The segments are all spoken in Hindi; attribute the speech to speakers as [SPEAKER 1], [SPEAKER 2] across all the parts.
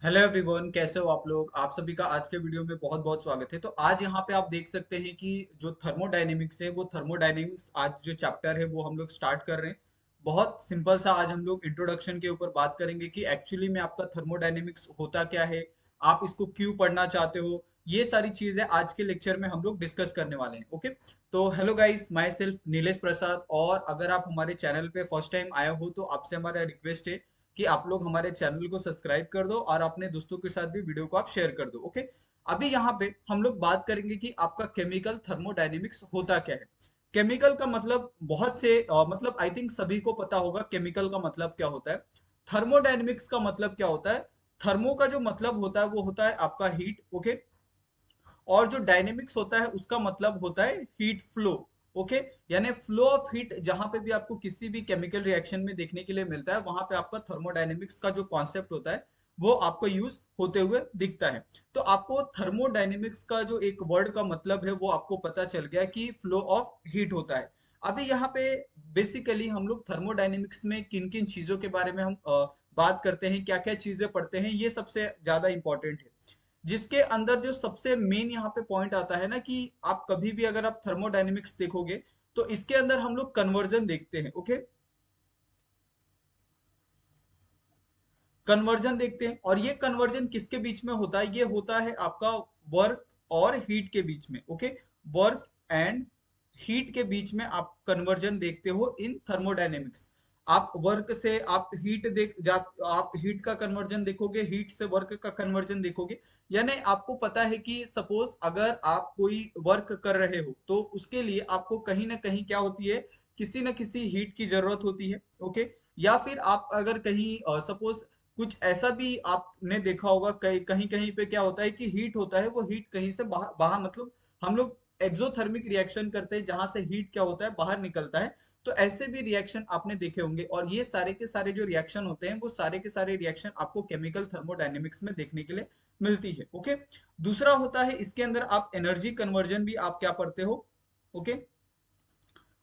[SPEAKER 1] हेलो एवरीवन, कैसे हो आप लोग। आप सभी का आज के वीडियो में बहुत बहुत स्वागत है। तो आज यहाँ पे आप देख सकते हैं कि जो थर्मोडायनेमिक्स है वो थर्मोडायनेमिक्स आज जो चैप्टर है वो हम लोग स्टार्ट कर रहे हैं। बहुत सिंपल सा आज हम लोग इंट्रोडक्शन के ऊपर बात करेंगे कि एक्चुअली में आपका थर्मोडायनेमिक्स होता क्या है, आप इसको क्यों पढ़ना चाहते हो। ये सारी चीजें आज के लेक्चर में हम लोग डिस्कस करने वाले हैं। ओके, तो hello guys, myself Nilesh Prasad. और अगर आप हमारे चैनल पे फर्स्ट टाइम आए हो तो आपसे हमारा रिक्वेस्ट है कि आप लोग हमारे चैनल को सब्सक्राइब कर दो और अपने दोस्तों के साथ भी वीडियो को आप शेयर कर दो। ओके, अभी यहाँ पे हम लोग बात करेंगे कि आपका केमिकल थर्मोडायनेमिक्स होता क्या है। केमिकल का मतलब बहुत से मतलब आई थिंक सभी को पता होगा केमिकल का मतलब क्या होता है। थर्मोडायनेमिक्स का मतलब क्या होता है। थर्मो का जो मतलब होता है वो होता है आपका हीट। ओके, और जो डायनेमिक्स होता है उसका मतलब होता है हीट फ्लो। ओके, यानी फ्लो ऑफ हीट जहां पे भी आपको किसी भी केमिकल रिएक्शन में देखने के लिए मिलता है वहां पे आपका थर्मोडायनेमिक्स का जो कॉन्सेप्ट होता है वो आपको यूज होते हुए दिखता है। तो आपको थर्मोडायनेमिक्स का जो एक वर्ड का मतलब है वो आपको पता चल गया कि फ्लो ऑफ हीट होता है। अभी यहाँ पे बेसिकली हम लोग थर्मोडायनेमिक्स में किन किन चीजों के बारे में हम बात करते हैं, क्या क्या चीजें पढ़ते हैं, ये सबसे ज्यादा इंपॉर्टेंट है। जिसके अंदर जो सबसे मेन यहाँ पे पॉइंट आता है ना कि आप कभी भी अगर आप थर्मोडायनेमिक्स देखोगे तो इसके अंदर हम लोग कन्वर्जन देखते हैं। ओके, कन्वर्जन देखते हैं और ये कन्वर्जन किसके बीच में होता है, ये होता है आपका वर्क और हीट के बीच में। ओके, वर्क एंड हीट के बीच में आप कन्वर्जन देखते हो इन थर्मोडायनेमिक्स। आप वर्क से आप हीट देख जा, आप हीट का कन्वर्जन देखोगे, हीट से वर्क का कन्वर्जन देखोगे। यानी आपको पता है कि सपोज अगर आप कोई वर्क कर रहे हो तो उसके लिए आपको कहीं ना कहीं क्या होती है, किसी न किसी हीट की जरूरत होती है। ओके, या फिर आप अगर कहीं सपोज कुछ ऐसा भी आपने देखा होगा, कहीं कहीं कहीं पे क्या होता है कि हीट होता है, वो हीट कहीं से बाहर बाहर मतलब हम लोग एक्सोथर्मिक रिएक्शन करते हैं जहां से हीट क्या होता है बाहर निकलता है। तो ऐसे भी रिएक्शन आपने देखे होंगे और ये सारे के सारे जो रिएक्शन होते हैं वो सारे के सारे रिएक्शन आपको केमिकल थर्मोडायनेमिक्स में देखने के लिए मिलती है। ओके, दूसरा होता है इसके अंदर आप एनर्जी कन्वर्जन भी आप क्या पढ़ते हो। ओके,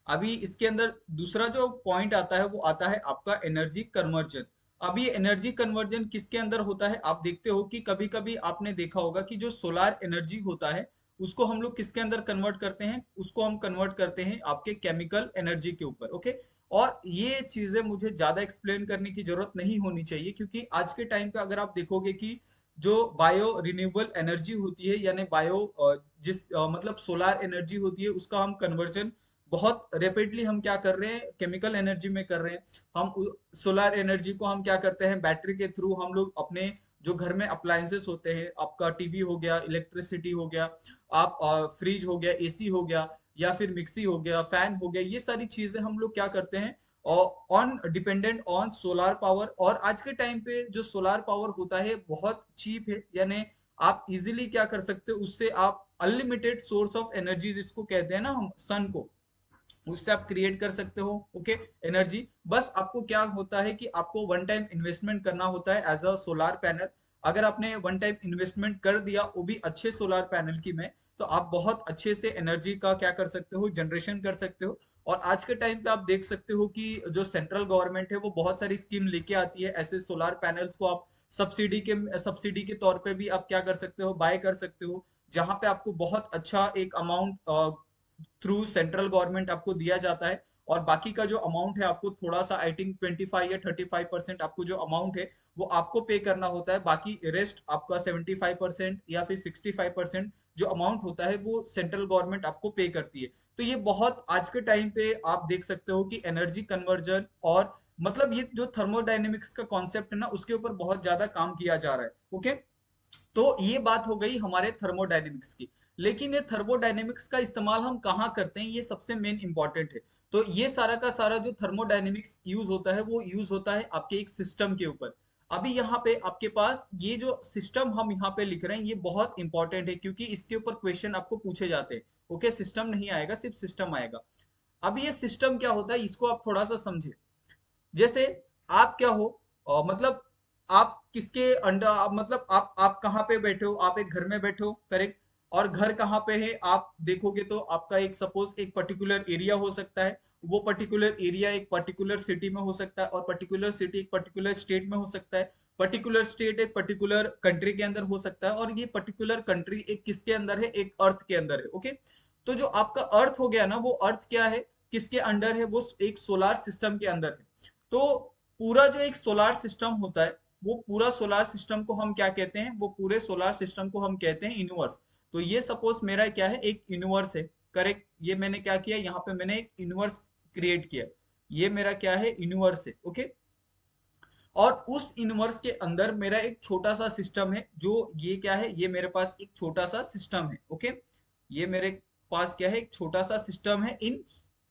[SPEAKER 1] अभी इसके अंदर दूसरा जो पॉइंट आता है वो आता है आपका एनर्जी कन्वर्जन। अब ये एनर्जी कन्वर्जन किसके अंदर होता है, आप देखते हो कि कभी कभी आपने देखा होगा कि जो सोलार एनर्जी होता है उसको हम लोग किसके अंदर कन्वर्ट करते हैं, उसको हम कन्वर्ट करते हैं आपके केमिकल एनर्जी के ऊपर। ओके, और ये चीजें मुझे ज्यादा एक्सप्लेन करने की जरूरत नहीं होनी चाहिए क्योंकि आज के टाइम पे अगर आप देखोगे कि जो बायो रिन्यूएबल एनर्जी होती है यानी बायो मतलब सोलार एनर्जी होती है उसका हम कन्वर्जन बहुत रेपिडली हम क्या कर रहे हैं, केमिकल एनर्जी में कर रहे हैं। हम सोलर एनर्जी को हम क्या करते हैं, बैटरी के थ्रू हम लोग अपने जो घर में अप्लायंसेस होते हैं, आपका टीवी हो गया, इलेक्ट्रिसिटी हो गया, आप फ्रिज हो गया, एसी हो गया, या फिर मिक्सी हो गया, फैन हो गया, ये सारी चीजें हम लोग क्या करते हैं on dependent on solar power. और आज के टाइम पे जो सोलार पावर होता है बहुत चीप है, यानी आप इजीली क्या कर सकते हो उससे, आप अनलिमिटेड सोर्स ऑफ एनर्जी जिसको कहते हैं ना हम सन को, उससे आप क्रिएट कर सकते हो। ओके, एनर्जी बस आपको क्या होता है कि आपको वन टाइम इन्वेस्टमेंट करना होता है एज अ सोलार पैनल। अगर आपने वन टाइम इन्वेस्टमेंट कर दिया वो भी अच्छे सोलार पैनल की में, तो आप बहुत अच्छे से एनर्जी का क्या कर सकते हो, जनरेशन कर सकते हो। और आज के टाइम पे आप देख सकते हो कि जो सेंट्रल गवर्नमेंट है वो बहुत सारी स्कीम लेके आती है, ऐसे सोलार पैनल्स को आप सब्सिडी के तौर पे भी आप क्या कर सकते हो, बाय कर सकते हो, जहां पे आपको बहुत अच्छा एक अमाउंट थ्रू सेंट्रल गवर्नमेंट आपको दिया जाता है। और बाकी का जो अमाउंट है आपको थोड़ा सा आई थिंक 25 या 35% आपको जो अमाउंट है वो आपको पे करना होता है, बाकी रेस्ट आपका 75% या फिर 65% जो अमाउंट होता है वो सेंट्रल गवर्नमेंट आपको पे करती है। तो ये बहुत आज के टाइम पे आप देख सकते हो कि एनर्जी कन्वर्जन और मतलब ये जो थर्मोडायनेमिक्स का कॉन्सेप्ट है ना उसके ऊपर बहुत ज्यादा काम किया जा रहा है। ओके, तो ये बात हो गई हमारे थर्मोडायनेमिक्स की। लेकिन ये थर्मोडायनेमिक्स का इस्तेमाल हम कहाँ करते हैं, ये सबसे मेन इंपॉर्टेंट है। तो ये सारा का सारा जो थर्मोडायनेमिक्स यूज होता है वो यूज होता है आपके एक सिस्टम के ऊपर। अभी यहाँ पे आपके पास ये जो सिस्टम हम यहाँ पे लिख रहे हैं ये बहुत इंपॉर्टेंट है क्योंकि इसके ऊपर क्वेश्चन आपको पूछे जाते हैं। ओके, सिस्टम नहीं आएगा, सिर्फ सिस्टम आएगा। अब ये सिस्टम क्या होता है इसको आप थोड़ा सा समझे। जैसे आप क्या हो, मतलब आप किसके अंडर, मतलब आप कहाँ पे बैठे हो, आप एक घर में बैठे हो, करेक्ट। और घर कहाँ पे है आप देखोगे तो आपका एक सपोज एक पर्टिकुलर एरिया हो सकता है, वो पर्टिकुलर एरिया एक पर्टिकुलर सिटी में हो सकता है और पर्टिकुलर सिटी एक पर्टिकुलर स्टेट में हो सकता है। पर्टिकुलर स्टेट एक पर्टिकुलर कंट्री के अंदर हो सकता है, और ये पर्टिकुलर कंट्री एक किसके अंदर है, एक अर्थ के अंदर है। ओके, तो जो आपका अर्थ हो गया ना, वो अर्थ क्या है, किसके अंडर है, वो एक सोलार सिस्टम के अंदर है। तो पूरा जो एक सोलार सिस्टम होता है, वो पूरा सोलार सिस्टम को हम क्या कहते हैं, वो पूरे सोलार सिस्टम को हम कहते हैं यूनिवर्स। तो ये सपोज मेरा क्या है, एक यूनिवर्स है। करेक्ट, ये मैंने क्या किया, यहाँ पे मैंने एक यूनिवर्स क्रिएट किया। ये मेरा क्या है, यूनिवर्स है। ओके, और उस यूनिवर्स के अंदर मेरा एक छोटा सा सिस्टम है, जो ये क्या है, ये मेरे पास एक छोटा सा सिस्टम है। ओके, ये मेरे पास क्या है, एक छोटा सा सिस्टम है इन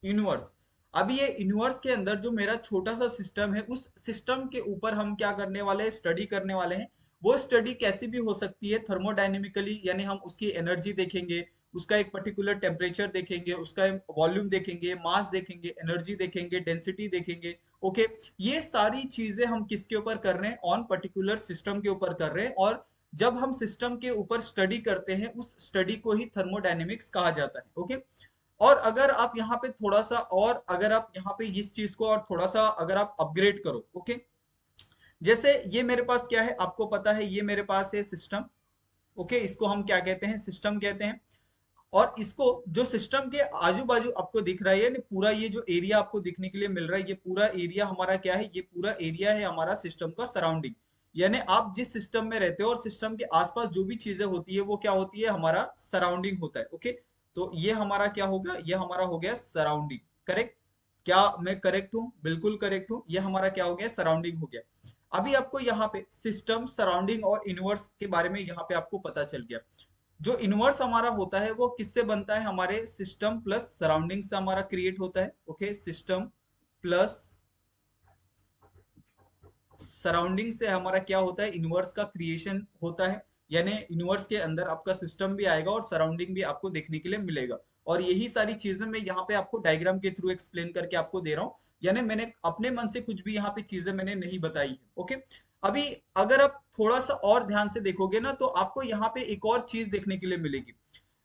[SPEAKER 1] यूनिवर्स। अभी ये यूनिवर्स के अंदर जो मेरा छोटा सा सिस्टम है, उस सिस्टम के ऊपर हम क्या करने वाले हैं, स्टडी करने वाले हैं। वो स्टडी कैसी भी हो सकती है, थर्मोडायनेमिकली, यानी हम उसकी एनर्जी देखेंगे, उसका एक पर्टिकुलर टेम्परेचर देखेंगे, उसका वॉल्यूम देखेंगे, मास देखेंगे, एनर्जी देखेंगे, डेंसिटी देखेंगे। ओके, ये सारी चीजें हम किसके ऊपर कर रहे हैं, ऑन पर्टिकुलर सिस्टम के ऊपर कर रहे हैं। और जब हम सिस्टम के ऊपर स्टडी करते हैं, उस स्टडी को ही थर्मोडायनेमिक्स कहा जाता है। ओके, और अगर आप यहाँ पे थोड़ा सा, और अगर आप यहाँ पे इस चीज को और थोड़ा सा अगर आप अपग्रेड करो, ओके, जैसे ये मेरे पास क्या है, आपको पता है, ये मेरे पास है सिस्टम। ओके, इसको हम क्या कहते हैं, सिस्टम कहते हैं। और इसको जो सिस्टम के आजू बाजू आपको दिख रहा है, यानी पूरा ये जो एरिया आपको दिखने के लिए मिल रहा है, ये पूरा एरिया हमारा क्या है, ये पूरा एरिया है हमारा सिस्टम का सराउंडिंग। यानी आप जिस सिस्टम में रहते हो और सिस्टम के आसपास जो भी चीजें होती है, वो क्या होती है, हमारा सराउंडिंग होता है। ओके, तो ये हमारा क्या होगा, ये हमारा हो गया सराउंडिंग। करेक्ट, क्या मैं करेक्ट हूँ, बिल्कुल करेक्ट हूँ, ये हमारा क्या हो गया, सराउंडिंग हो गया। अभी आपको यहाँ पे सिस्टम, सराउंडिंग और इनवर्स के बारे में यहाँ पे आपको पता चल गया। जो इनवर्स हमारा होता है, वो किससे बनता है, हमारे सिस्टम प्लस सराउंडिंग से हमारा क्रिएट होता है। ओके, सिस्टम प्लस सराउंडिंग से हमारा क्या होता है, इनवर्स का क्रिएशन होता है। यानी इनवर्स के अंदर आपका सिस्टम भी आएगा और सराउंडिंग भी आपको देखने के लिए मिलेगा। और यही सारी चीजें मैं यहाँ पे आपको डायग्राम के थ्रू एक्सप्लेन करके आपको दे रहा हूँ। यानी मैंने अपने मन से कुछ भी यहाँ पे चीजें मैंने नहीं बताई है। ओके, अभी अगर आप थोड़ा सा और ध्यान से देखोगे ना, तो आपको यहाँ पे एक और चीज देखने के लिए मिलेगी।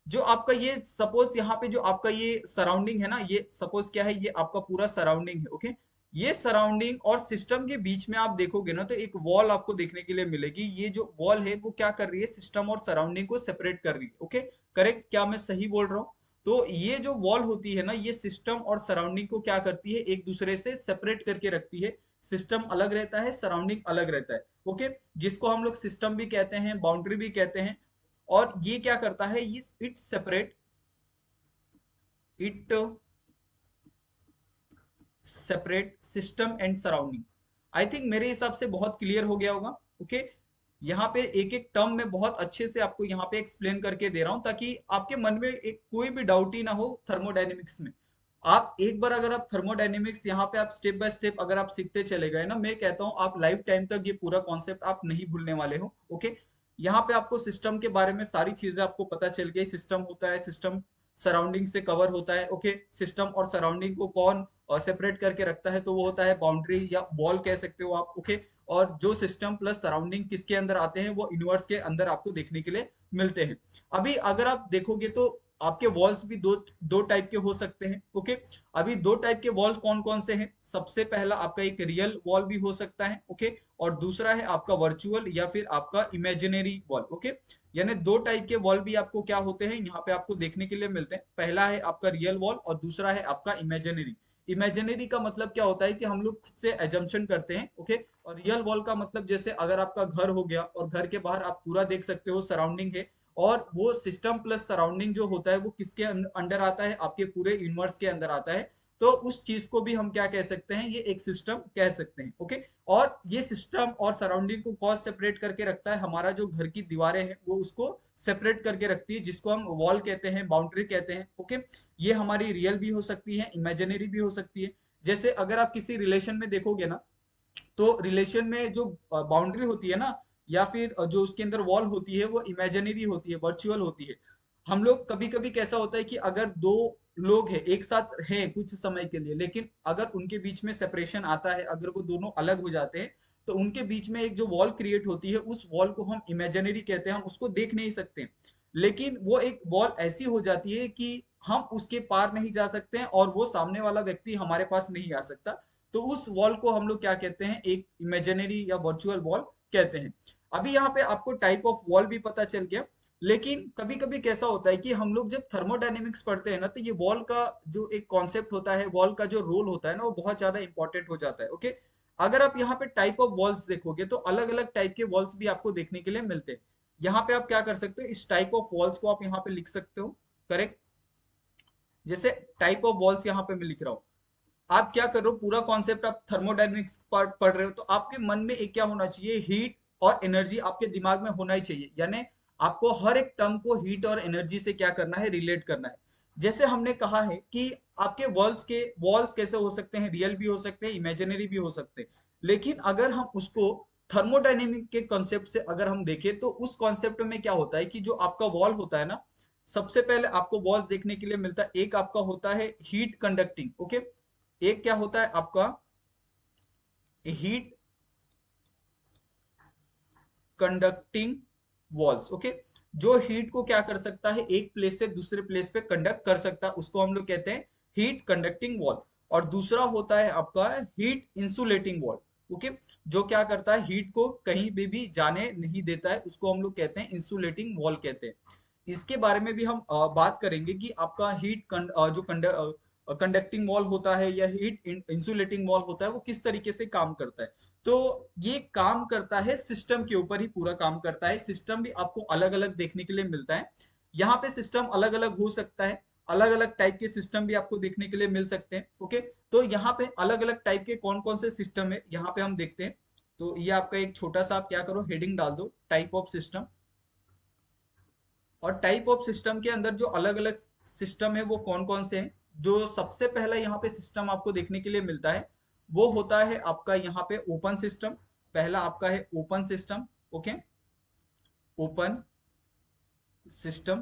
[SPEAKER 1] जो आपका ये सपोज यहाँ पे जो आपका ये सराउंडिंग है ना, ये सपोज क्या है, ये आपका पूरा सराउंडिंग है। ओके, ये सराउंडिंग और सिस्टम के बीच में आप देखोगे ना, तो एक वॉल आपको देखने के लिए मिलेगी। ये जो वॉल है, वो क्या कर रही है, सिस्टम और सराउंडिंग को सेपरेट कर रही है। ओके, करेक्ट, क्या मैं सही बोल रहा हूँ? तो ये जो वॉल होती है ना, ये सिस्टम और सराउंडिंग को क्या करती है, एक दूसरे से सेपरेट करके रखती है। सिस्टम अलग रहता है, सराउंडिंग अलग रहता है। ओके, जिसको हम लोग सिस्टम भी कहते हैं, बाउंड्री भी कहते हैं। और ये क्या करता है, it separate, it separate system and surrounding. I think मेरे हिसाब से बहुत क्लियर हो गया होगा। ओके, यहाँ पे एक एक टर्म में बहुत अच्छे से आपको यहाँ पे एक्सप्लेन करके दे रहा हूँ, ताकि आपके मन में एक कोई भी डाउट ही ना हो थर्मोडायनेमिक्स में। आप एक बार अगर आप थर्मोडायनेमिक्स यहाँ पे आप स्टेप बाय स्टेप अगर आप सीखते चले गए ना, मैं कहता हूँ आप लाइफ टाइम तक ये पूरा कॉन्सेप्ट आप नहीं भूलने वाले हो। ओके, यहाँ पे आपको सिस्टम के बारे में सारी चीजें आपको पता चल गई। सिस्टम होता है, सिस्टम सराउंडिंग से कवर होता है। ओके, सिस्टम और सराउंडिंग को कौन सेपरेट करके रखता है, तो वो होता है बाउंड्री या वॉल कह सकते हो आप। ओके, और जो सिस्टम प्लस सराउंडिंग किसके अंदर आते हैं, वो यूनिवर्स के अंदर आपको देखने के लिए मिलते हैं। अभी अगर आप देखोगे तो आपके वॉल्स भी दो दो टाइप के हो सकते हैं। ओके, अभी दो टाइप के वॉल कौन कौन से हैं, सबसे पहला आपका एक रियल वॉल भी हो सकता है। ओके, और दूसरा है आपका वर्चुअल या फिर आपका इमेजिनरी वॉल। ओके, यानी दो टाइप के वॉल भी आपको क्या होते हैं, यहाँ पे आपको देखने के लिए मिलते हैं। पहला है आपका रियल वॉल और दूसरा है आपका इमेजिनरी। इमेजिनरी का मतलब क्या होता है कि हम लोग खुद से एजम्पशन करते हैं। ओके, और रियल वॉल का मतलब जैसे अगर आपका घर हो गया और घर के बाहर आप पूरा देख सकते हो, सराउंडिंग है, और वो सिस्टम प्लस सराउंडिंग जो होता है, वो किसके अंडर आता है, आपके पूरे यूनिवर्स के अंदर आता है। तो उस चीज को भी हम क्या कह सकते हैं, ये एक सिस्टम कह सकते हैं। ओके, और ये सिस्टम और सराउंडिंग को कौन सेपरेट करके रखता है, हमारा जो घर की दीवारें हैं वो उसको सेपरेट करके रखती है, जिसको हम वॉल कहते हैं, बाउंड्री कहते हैं। ओके, ये हमारी रियल भी हो सकती है, इमेजिनरी भी हो सकती है। जैसे अगर आप किसी रिलेशन में देखोगे ना, तो रिलेशन में जो बाउंड्री होती है ना, या फिर जो उसके अंदर वॉल होती है, वो इमेजिनरी होती है, वर्चुअल होती है। हम लोग कभी कभी कैसा होता है कि अगर दो लोग हैं, एक साथ हैं कुछ समय के लिए, लेकिन अगर उनके बीच में सेपरेशन आता है, अगर वो दोनों अलग हो जाते हैं, तो उनके बीच में एक जो वॉल क्रिएट होती है, उस वॉल को हम इमेजिनरी कहते हैं, हम उसको देख नहीं सकते। लेकिन वो एक वॉल ऐसी हो जाती है कि हम उसके पार नहीं जा सकते हैं, और वो सामने वाला व्यक्ति हमारे पास नहीं आ सकता। तो उस वॉल को हम लोग क्या कहते हैं, एक इमेजिनरी या वर्चुअल वॉल कहते हैं। अभी यहाँ पे आपको टाइप ऑफ वॉल भी पता चल गया, लेकिन कभी कभी कैसा होता है कि हम लोग जब थर्मोडायनेमिक्स पढ़ते हैं ना, तो ये वॉल का जो एक कॉन्सेप्ट होता है, वॉल का जो रोल होता है ना, वो बहुत ज्यादा इंपॉर्टेंट हो जाता है। ओके, अगर आप यहाँ पे टाइप ऑफ वॉल्स देखोगे तो अलग अलग टाइप के वॉल्स भी आपको देखने के लिए मिलते हैं। यहाँ पे आप क्या कर सकते हो, इस टाइप ऑफ वॉल्स को आप यहाँ पे लिख सकते हो। करेक्ट, जैसे टाइप ऑफ वॉल्स यहाँ पे मैं लिख रहा हूँ। आप क्या कर रहे हो, पूरा कॉन्सेप्ट आप थर्मोडायनेमिक्स पढ़ रहे हो, तो आपके मन में एक क्या होना चाहिए, हीट और एनर्जी आपके दिमाग में होना ही चाहिए। यानी आपको हर एक टर्म को हीट और एनर्जी से क्या करना है, रिलेट करना है। जैसे हमने कहा है कि आपके वॉल्स कैसे हो सकते हैं, रियल भी हो सकते हैं, इमेजिनरी भी हो सकते हैं। लेकिन अगर हम उसको थर्मोडायनेमिक के कॉन्सेप्ट से अगर हम देखें, तो उस कॉन्सेप्ट में क्या होता है कि जो आपका वॉल होता है ना, सबसे पहले आपको वॉल्स देखने के लिए मिलता है। एक आपका होता है हीट कंडक्टिंग। ओके, एक क्या होता है आपका हीट कंडक्टिंग वॉल्स। ओके, जो हीट को क्या कर सकता है, एक प्लेस से दूसरे प्लेस पे कंडक्ट कर सकता है, उसको हम लोग कहते हैं हीट कंडक्टिंग वॉल। और दूसरा होता है आपका हीट इंसुलेटिंग वॉल। ओके, जो क्या करता है, हीट को कहीं भी जाने नहीं देता है, उसको हम लोग कहते हैं इंसुलेटिंग वॉल कहते हैं। इसके बारे में भी हम बात करेंगे कि आपका जो कंडक्टिंग वॉल होता है या हीट इंसुलेटिंग वॉल होता है, वो किस तरीके से काम करता है। तो ये काम करता है सिस्टम के ऊपर ही पूरा काम करता है। सिस्टम भी आपको अलग अलग देखने के लिए मिलता है। यहाँ पे सिस्टम अलग अलग हो सकता है, अलग अलग टाइप के सिस्टम भी आपको देखने के लिए मिल सकते हैं। ओके, तो यहाँ पे अलग अलग टाइप के कौन कौन से सिस्टम है, यहाँ पे हम देखते हैं। तो ये आपका एक छोटा सा, आप क्या करो, हेडिंग डाल दो, टाइप ऑफ सिस्टम। और टाइप ऑफ सिस्टम के अंदर जो अलग अलग सिस्टम है वो कौन कौन से हैं। जो सबसे पहला यहाँ पे सिस्टम आपको देखने के लिए मिलता है, वो होता है आपका यहाँ पे ओपन सिस्टम। पहला आपका है open system. Okay, open system,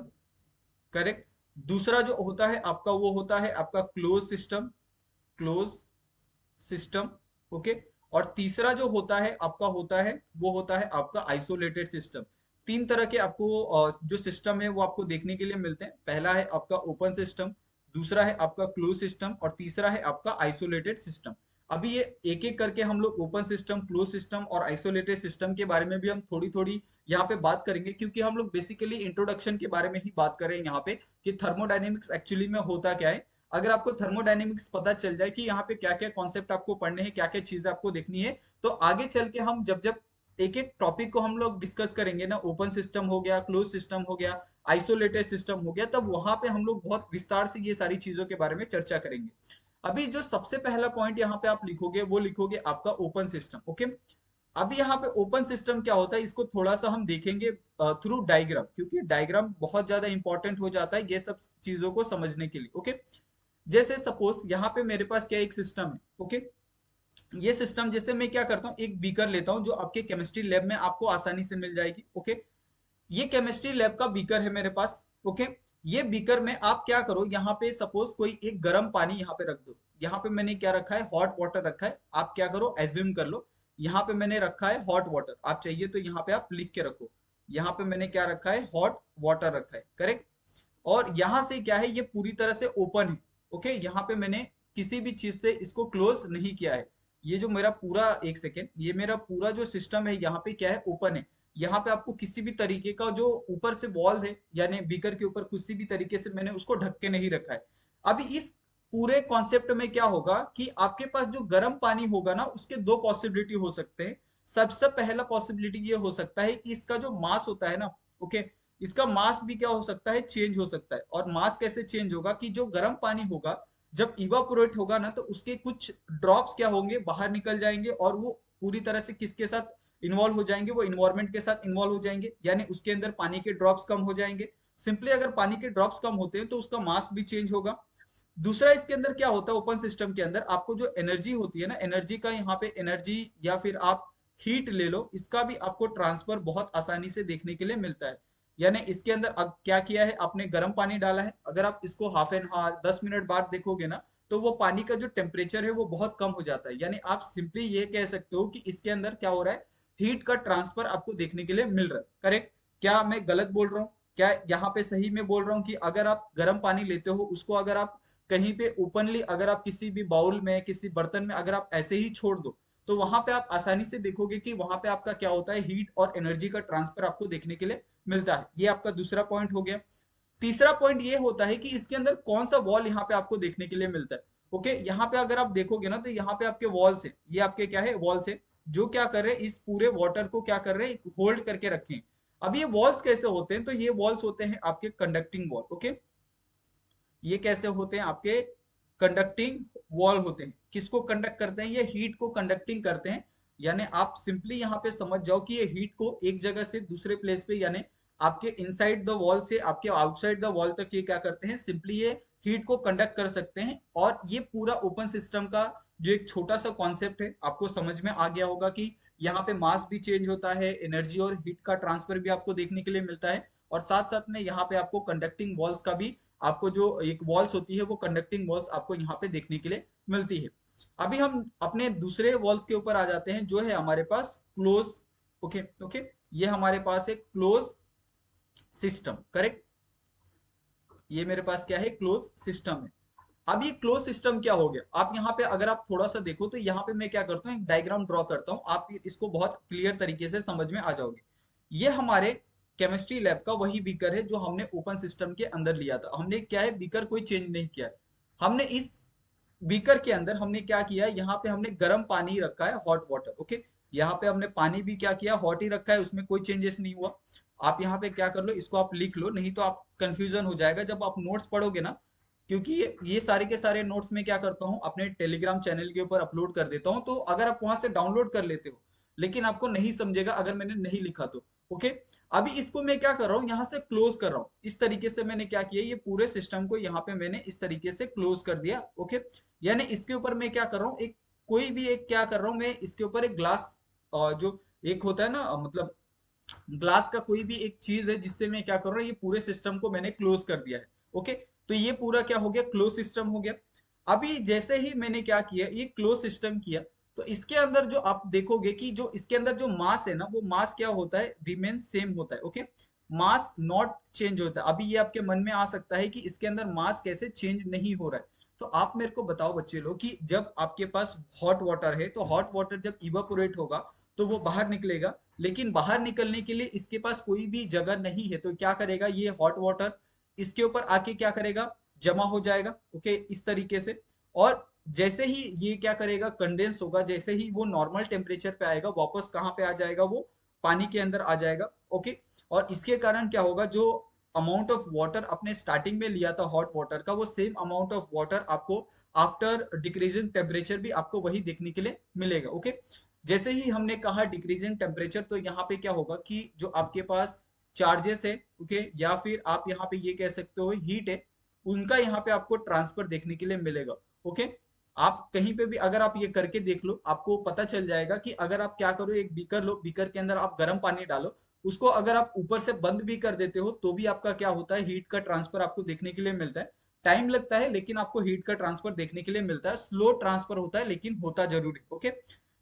[SPEAKER 1] correct. दूसरा जो होता है आपका, वो होता है आपका close system, close system. Okay, और तीसरा जो होता है आपका, होता है वो होता है आपका आइसोलेटेड सिस्टम। तीन तरह के आपको जो सिस्टम है वो आपको देखने के लिए मिलते हैं। पहला है आपका ओपन सिस्टम, दूसरा है आपका क्लोज सिस्टम, और तीसरा है आपका आइसोलेटेड सिस्टम। अभी ये एक एक करके हम लोग ओपन सिस्टम, क्लोज सिस्टम और आइसोलेटेड सिस्टम के बारे में भी हम थोड़ी थोड़ी यहाँ पे बात करेंगे, क्योंकि हम लोग बेसिकली इंट्रोडक्शन के बारे में ही बात करें यहाँ पे, कि थर्मोडायनेमिक्स एक्चुअली में होता क्या है। अगर आपको थर्मोडायनेमिक्स पता चल जाए कि यहाँ पे क्या क्या कॉन्सेप्ट आपको पढ़ने हैं, क्या क्या चीजें आपको देखनी है, तो आगे चल के हम जब जब एक एक टॉपिक को हम लोग डिस्कस करेंगे ना, ओपन सिस्टम हो गया, क्लोज सिस्टम हो गया, आइसोलेटेड सिस्टम हो गया, तब वहां पे हम लोग बहुत विस्तार से ये सारी चीजों के बारे में चर्चा करेंगे। अभी जो सबसे पहला पॉइंट यहाँ पे आप लिखोगे, वो लिखोगे आपका ओपन सिस्टम। ओके, अभी यहाँ पे ओपन सिस्टम क्या होता है, इसको थोड़ा सा हम देखेंगे थ्रू डायग्राम, क्योंकि डायग्राम बहुत ज्यादा इंपॉर्टेंट हो जाता है ये सब चीजों को समझने के लिए। ओके, जैसे सपोज यहाँ पे मेरे पास क्या एक सिस्टम है। ओके, ये सिस्टम, जैसे मैं क्या करता हूँ, एक बीकर लेता हूँ जो आपके केमिस्ट्री लैब में आपको आसानी से मिल जाएगी। ओके, ये केमिस्ट्री लैब का बीकर है मेरे पास। ओके, ये बीकर में आप क्या करो, यहाँ पे सपोज कोई एक गर्म पानी यहाँ पे रख दो। यहाँ पे मैंने क्या रखा है, हॉट वाटर रखा है। आप क्या करो, एज्यूम कर लो यहाँ पे मैंने रखा है हॉट वाटर। आप चाहिए तो यहाँ पे आप लिख के रखो, यहाँ पे मैंने क्या रखा है, हॉट वाटर रखा है। करेक्ट, और यहां से क्या है, ये पूरी तरह से ओपन है। ओके, यहाँ पे मैंने किसी भी चीज से इसको क्लोज नहीं किया है। ये जो मेरा पूरा, एक सेकेंड, ये मेरा पूरा जो सिस्टम है यहाँ पे क्या है, ओपन है। यहाँ पे आपको किसी भी तरीके का जो ऊपर से वॉल है, यानी बीकर के ऊपर किसी भी तरीके से मैंने उसको ढक के नहीं रखा है। अभी इस पूरे कॉन्सेप्ट में क्या होगा कि आपके पास जो गर्म पानी होगा ना, उसके दो पॉसिबिलिटी हो सकते हैं। सबसे पहला पॉसिबिलिटी ये हो सकता है कि इसका जो मास होता है ना, ओके, इसका मास भी क्या हो सकता है, चेंज हो सकता है। और मास कैसे चेंज होगा, कि जो गर्म पानी होगा, जब इवापोरेट होगा ना, तो उसके कुछ ड्रॉप्स क्या होंगे, बाहर निकल जाएंगे, और वो पूरी तरह से किसके साथ इन्वॉल्व हो जाएंगे, वो इन्वायरमेंट के साथ इन्वॉल्व हो जाएंगे, यानी उसके अंदर पानी के ड्रॉप्स कम हो जाएंगे। सिंपली अगर पानी के ड्रॉप्स कम होते हैं तो उसका मास भी चेंज होगा। दूसरा, इसके अंदर क्या होता है, ओपन सिस्टम के अंदर आपको जो एनर्जी होती है ना, एनर्जी का यहाँ पे एनर्जी, या फिर आप हीट ले लो, इसका भी आपको ट्रांसफर बहुत आसानी से देखने के लिए मिलता है। यानी इसके अंदर अब क्या किया है, आपने गर्म पानी डाला है, अगर आप इसको हाफ एन आवर 10 मिनट बाद देखोगे ना, तो वो पानी का जो टेम्परेचर है वो बहुत कम हो जाता है। यानी आप सिंपली ये कह सकते हो कि इसके अंदर क्या हो रहा है, हीट का ट्रांसफर आपको देखने के लिए मिल रहा है। करेक्ट, क्या मैं गलत बोल रहा हूँ, क्या यहाँ पे सही में बोल रहा हूँ कि अगर आप गर्म पानी लेते हो, उसको अगर आप कहीं पे ओपनली, अगर आप किसी भी बाउल में, किसी बर्तन में अगर आप ऐसे ही छोड़ दो, तो वहां पे आप आसानी से देखोगे कि वहां पे आपका क्या होता है, हीट और एनर्जी का ट्रांसफर आपको देखने के लिए मिलता है। ये आपका दूसरा पॉइंट हो गया। तीसरा पॉइंट ये होता है कि इसके अंदर कौन सा वॉल यहाँ पे आपको देखने के लिए मिलता है। ओके, यहाँ पे अगर आप देखोगे ना तो यहाँ पे आपके वॉल्स है, ये आपके क्या है, वॉल्स है, जो क्या कर रहे हैं, इस पूरे वाटर को क्या कर रहे हैं, होल्ड करके रखे हैं। अब ये वॉल्स कैसे होते हैं, तो ये वॉल्स होते हैं आपके कंडक्टिंग वॉल। ओके, ये कैसे होते हैं, आपके कंडक्टिंग वॉल होते हैं। किसको कंडक्ट करते हैं, ये हीट को कंडक्टिंग करते हैं। यानी आप सिंपली यहाँ पे समझ जाओ कि ये हीट को एक जगह से दूसरे प्लेस पे, यानी आपके इनसाइड द वॉल से आपके आउटसाइड द वॉल तक ये क्या करते हैं, सिंपली ये हीट को कंडक्ट कर सकते हैं। और ये पूरा ओपन सिस्टम का जो एक छोटा सा कॉन्सेप्ट है, आपको समझ में आ गया होगा कि यहाँ पे मास भी चेंज होता है, एनर्जी और हीट का ट्रांसफर भी आपको देखने के लिए मिलता है, और साथ साथ में यहाँ पे आपको कंडक्टिंग वॉल्स का भी, आपको जो एक वॉल्स होती है वो कंडक्टिंग वॉल्स आपको यहाँ पे देखने के लिए मिलती है। अभी हम अपने दूसरे वॉल्स के ऊपर आ जाते हैं, जो है हमारे पास क्लोज। ओके ओके, ये हमारे पास एक क्लोज सिस्टम, करेक्ट। ये मेरे पास क्या है, क्लोज सिस्टम है। अब ये क्लोज सिस्टम क्या हो गया, आप यहाँ पे अगर आप थोड़ा सा देखो तो यहाँ पे मैं क्या करता हूँ, एक डायग्राम ड्रॉ करता हूँ, आप इसको बहुत क्लियर तरीके से समझ में आ जाओगे। ये हमारे केमिस्ट्री लैब का वही बीकर है जो हमने ओपन सिस्टम के अंदर लिया था। हमने क्या है, बीकर कोई चेंज नहीं किया है। हमने इस बीकर के अंदर हमने क्या किया है, यहाँ पे हमने गर्म पानी रखा है, हॉट वाटर। ओके, यहाँ पे हमने पानी भी क्या किया, हॉट ही रखा है, उसमें कोई चेंजेस नहीं हुआ। आप यहाँ पे क्या कर लो, इसको आप लिख लो, नहीं तो आप कंफ्यूजन हो जाएगा जब आप नोट्स पढ़ोगे ना। क्योंकि ये सारे के सारे नोट्स में क्या करता हूँ, अपने टेलीग्राम चैनल के ऊपर अपलोड कर देता हूँ, तो अगर आप वहां से डाउनलोड कर लेते हो, लेकिन आपको नहीं समझेगा अगर मैंने नहीं लिखा तो। ओके, अभी इसको मैं क्या कर रहा हूँ, यहाँ से क्लोज कर रहा हूँ। इस तरीके से मैंने क्या किया, ये पूरे सिस्टम को यहाँ पे मैंने इस तरीके से क्लोज कर दिया। ओके, यानी इसके ऊपर मैं क्या कर रहा हूँ, एक कोई भी एक क्या कर रहा हूँ मैं, इसके ऊपर एक ग्लास, जो एक होता है ना, मतलब ग्लास का कोई भी एक चीज है, जिससे मैं क्या कर रहा हूँ, ये पूरे सिस्टम को मैंने क्लोज कर दिया है। ओके, तो ये पूरा क्या हो गया, क्लोज सिस्टम हो गया। अभी जैसे ही मैंने क्या किया, ये क्लोज सिस्टम किया, तो इसके अंदर जो आप देखोगे कि जो इसके अंदर जो मास है ना, वो मास क्या होता है, रिमेन सेम होता है। ओके, मास नॉट चेंज होता है। अभी ये आपके मन में आ सकता है कि इसके अंदर मास कैसे चेंज नहीं हो रहा है। तो आप मेरे को बताओ बच्चे लोग, कि जब आपके पास हॉट वाटर है, तो हॉट वाटर जब इवापोरेट होगा तो वो बाहर निकलेगा, लेकिन बाहर निकलने के लिए इसके पास कोई भी जगह नहीं है, तो क्या करेगा, ये हॉट वाटर इसके ऊपर आके क्या करेगा, जमा हो जाएगा। ओके, इस तरीके से। और जैसे ही ये क्या करेगा, कंडेंस होगा, जैसे ही वो नॉर्मल टेम्परेचर पे आएगा, वापस कहाँ पे आ जाएगा, वो पानी के अंदर आ जाएगा। ओके, और इसके कारण क्या होगा, जो अमाउंट ऑफ वाटर अपने स्टार्टिंग में लिया था हॉट वाटर का, वो सेम अमाउंट ऑफ वाटर आपको आफ्टर डिक्रीजिंग टेम्परेचर भी आपको वही देखने के लिए मिलेगा। ओके, जैसे ही हमने कहा डिक्रीजिंग टेम्परेचर, तो यहाँ पे क्या होगा कि जो आपके पास चार्जेस है, ओके, या फिर आप यहाँ पे ये कह सकते हो हीट है, उनका यहाँ पे आपको ट्रांसफर देखने के लिए मिलेगा। ओके, आप कहीं पे भी अगर आप ये करके देख लो, आपको पता चल जाएगा कि अगर आप क्या करो, एक बीकर लो, बीकर के अंदर आप गर्म पानी डालो, उसको अगर आप ऊपर से बंद भी कर देते हो, तो भी आपका क्या होता है, हीट का ट्रांसफर आपको देखने के लिए मिलता है। टाइम लगता है, लेकिन आपको हीट का ट्रांसफर देखने के लिए मिलता है। स्लो ट्रांसफर होता है, लेकिन होता जरूर है। ओके,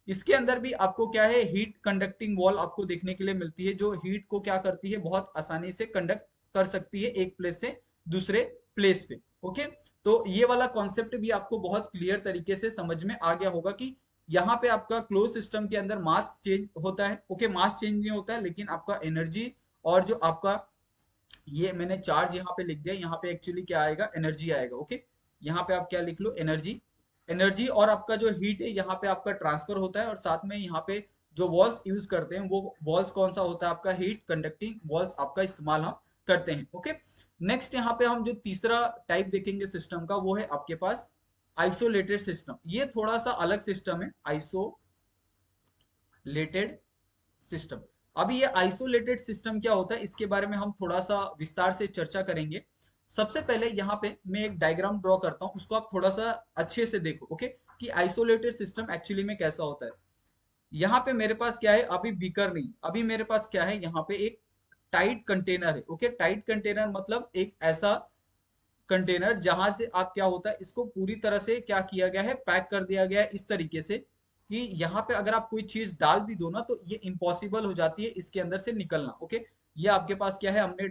[SPEAKER 1] इसके अंदर भी आपको क्या है, हीट कंडक्टिंग वॉल आपको देखने के लिए मिलती है, जो हीट को क्या करती है, बहुत आसानी से कंडक्ट कर सकती है एक प्लेस से दूसरे प्लेस पे। ओके, तो ये वाला कॉन्सेप्ट भी आपको बहुत क्लियर तरीके से समझ में आ गया होगा कि यहाँ पे आपका क्लोज सिस्टम के अंदर मास चेंज होता है। ओके, मास चेंज नहीं होता है, लेकिन आपका एनर्जी और जो आपका, ये मैंने चार्ज यहाँ पे लिख दिया, यहाँ पे एक्चुअली क्या आएगा, एनर्जी आएगा। ओके, यहाँ पे आप क्या लिख लो, एनर्जी। एनर्जी और आपका जो हीट है, यहाँ पे आपका ट्रांसफर होता है, और साथ में यहाँ पे जो वॉल्स यूज करते हैं, वो वॉल्स कौन सा होता है, आपका हीट कंडक्टिंग वॉल्स आपका इस्तेमाल हम करते हैं। ओके, नेक्स्ट यहाँ पे हम जो तीसरा टाइप देखेंगे सिस्टम का, वो है आपके पास आइसोलेटेड सिस्टम। ये थोड़ा सा अलग सिस्टम है, आइसोलेटेड सिस्टम। अभी ये आइसोलेटेड सिस्टम क्या होता है, इसके बारे में हम थोड़ा सा विस्तार से चर्चा करेंगे। सबसे पहले यहाँ पे मैं एक डायग्राम ड्रॉ करता हूँ, उसको आप थोड़ा सा अच्छे से देखो। ओके, कि आइसोलेटेड सिस्टम एक्चुअली में कैसा होता है। यहाँ पे मेरे पास क्या है, अभी बीकर नहीं, अभी मेरे पास क्या है, यहाँ पे एक टाइट कंटेनर है। ओके, टाइट कंटेनर मतलब एक ऐसा कंटेनर जहां से आप क्या होता है, इसको पूरी तरह से क्या किया गया है, पैक कर दिया गया है इस तरीके से कि यहाँ पे अगर आप कोई चीज डाल भी दो ना, तो ये इम्पॉसिबल हो जाती है इसके अंदर से निकलना। ओके, ये आपके पास क्या है, हमने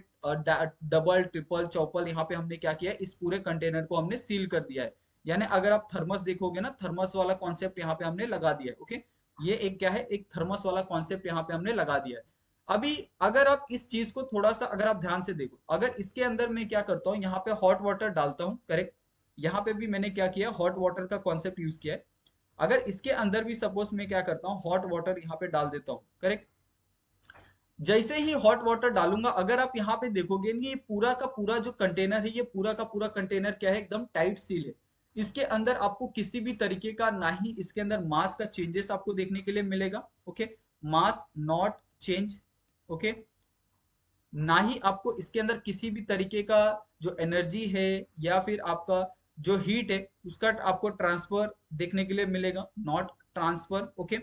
[SPEAKER 1] डबल ट्रिपल चौपल यहाँ पे हमने क्या किया है, इस पूरे कंटेनर को हमने सील कर दिया है। यानी अगर आप थर्मस देखोगे ना, थर्मस वाला कॉन्सेप्ट यहाँ पे हमने लगा दिया है। ओके, ये एक क्या है, एक थर्मस वाला कॉन्सेप्ट यहाँ पे हमने लगा दिया है। अभी अगर आप इस चीज को थोड़ा सा अगर आप ध्यान से देखो, अगर इसके अंदर मैं क्या करता हूँ, यहाँ पे हॉट वाटर डालता हूँ, करेक्ट, यहाँ पे भी मैंने क्या किया, हॉट वाटर का कॉन्सेप्ट यूज किया है। अगर इसके अंदर भी सपोज मैं क्या करता हूँ, हॉट वाटर यहाँ पे डाल देता हूँ, करेक्ट, जैसे ही हॉट वाटर डालूंगा, अगर आप यहाँ पे देखोगे ये पूरा का पूरा जो कंटेनर है, ये पूरा का पूरा कंटेनर क्या है, एकदम टाइट सील है। इसके अंदर आपको किसी भी तरीके का ना ही इसके अंदर मास का चेंजेस आपको देखने के लिए मिलेगा, okay, mass not change, okay, ना ही आपको इसके अंदर किसी भी तरीके का जो एनर्जी है या फिर आपका जो हीट है उसका आपको ट्रांसफर देखने के लिए मिलेगा, नॉट ट्रांसफर, ओके,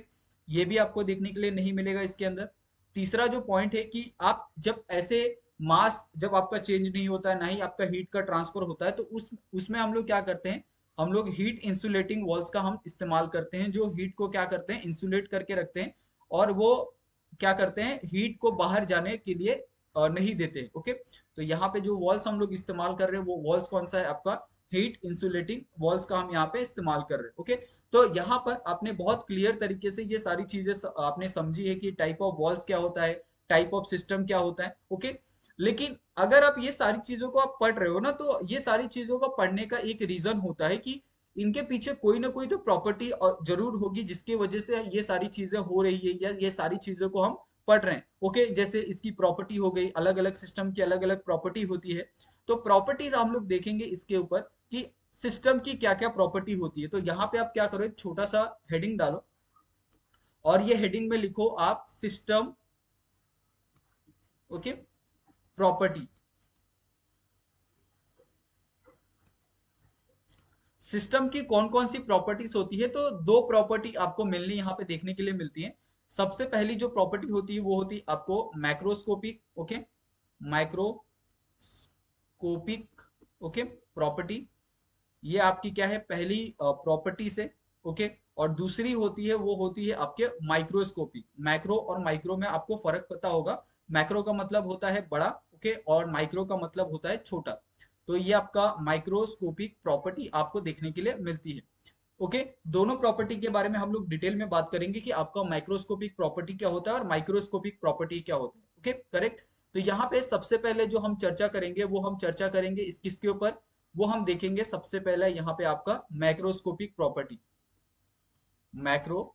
[SPEAKER 1] ये भी आपको देखने के लिए नहीं मिलेगा इसके अंदर। तीसरा जो पॉइंट है कि आप जब ऐसे मास जब आपका चेंज नहीं होता है, ना ही आपका हीट का ट्रांसफर होता है, तो उसमें हम लोग क्या करते हैं, हम लोग हीट इंसुलेटिंग वॉल्स का हम इस्तेमाल करते हैं, जो हीट को क्या करते हैं, इंसुलेट करके रखते हैं, और वो क्या करते हैं, हीट को बाहर जाने के लिए नहीं देते, ओके। तो यहाँ पे जो वॉल्स हम लोग इस्तेमाल कर रहे हैं वो वॉल्स कौन सा है आपका, हीट इंसुलेटिंग वॉल्स का हम यहाँ पे इस्तेमाल कर रहे हैं, ओके। तो यहाँ पर आपने बहुत क्लियर तरीके से ये सारी चीजें आपने समझी है कि टाइप ऑफ वॉल्स क्या होता है, टाइप ऑफ सिस्टम क्या होता है, ओके। लेकिन अगर आप ये सारी चीजों को आप पढ़ रहे हो ना, तो ये सारी चीजों को पढ़ने का एक रीजन होता है कि इनके पीछे कोई ना कोई तो प्रॉपर्टी और जरूर होगी जिसकी वजह से ये सारी चीजें हो रही है, या ये सारी चीजों को हम पढ़ रहे हैं, ओके। जैसे इसकी प्रॉपर्टी हो गई, अलग अलग सिस्टम की अलग अलग प्रॉपर्टी होती है। तो प्रॉपर्टीज हम लोग देखेंगे इसके ऊपर कि सिस्टम की क्या क्या प्रॉपर्टी होती है। तो यहाँ पे आप क्या करो, एक छोटा सा हेडिंग डालो, और ये हेडिंग में लिखो आप सिस्टम, ओके, प्रॉपर्टी। सिस्टम की कौन कौन सी प्रॉपर्टीज होती है, तो दो प्रॉपर्टी आपको मेनली यहाँ पे देखने के लिए मिलती है। सबसे पहली जो प्रॉपर्टी होती है वो होती है आपको macroscopic, okay, microscopic, okay, property. ये आपकी क्या है, पहली प्रॉपर्टी से, ओके। और दूसरी होती है वो होती है आपके माइक्रोस्कोपिक। मैक्रो और माइक्रो में आपको फर्क पता होगा, मैक्रो का मतलब होता है बड़ा, ओके, और माइक्रो का मतलब होता है छोटा। तो ये आपका माइक्रोस्कोपिक प्रॉपर्टी आपको देखने के लिए मिलती है, ओके। दोनों प्रॉपर्टी के बारे में हम लोग डिटेल में बात करेंगे कि आपका माइक्रोस्कोपिक प्रॉपर्टी क्या होता है और माइक्रोस्कोपिक प्रॉपर्टी क्या होता है, ओके, करेक्ट। तो यहाँ पे सबसे पहले जो हम चर्चा करेंगे वो हम चर्चा करेंगे किसके ऊपर, वो हम देखेंगे सबसे पहले यहाँ पे आपका मैक्रोस्कोपिक प्रॉपर्टी, मैक्रोस्कोपिक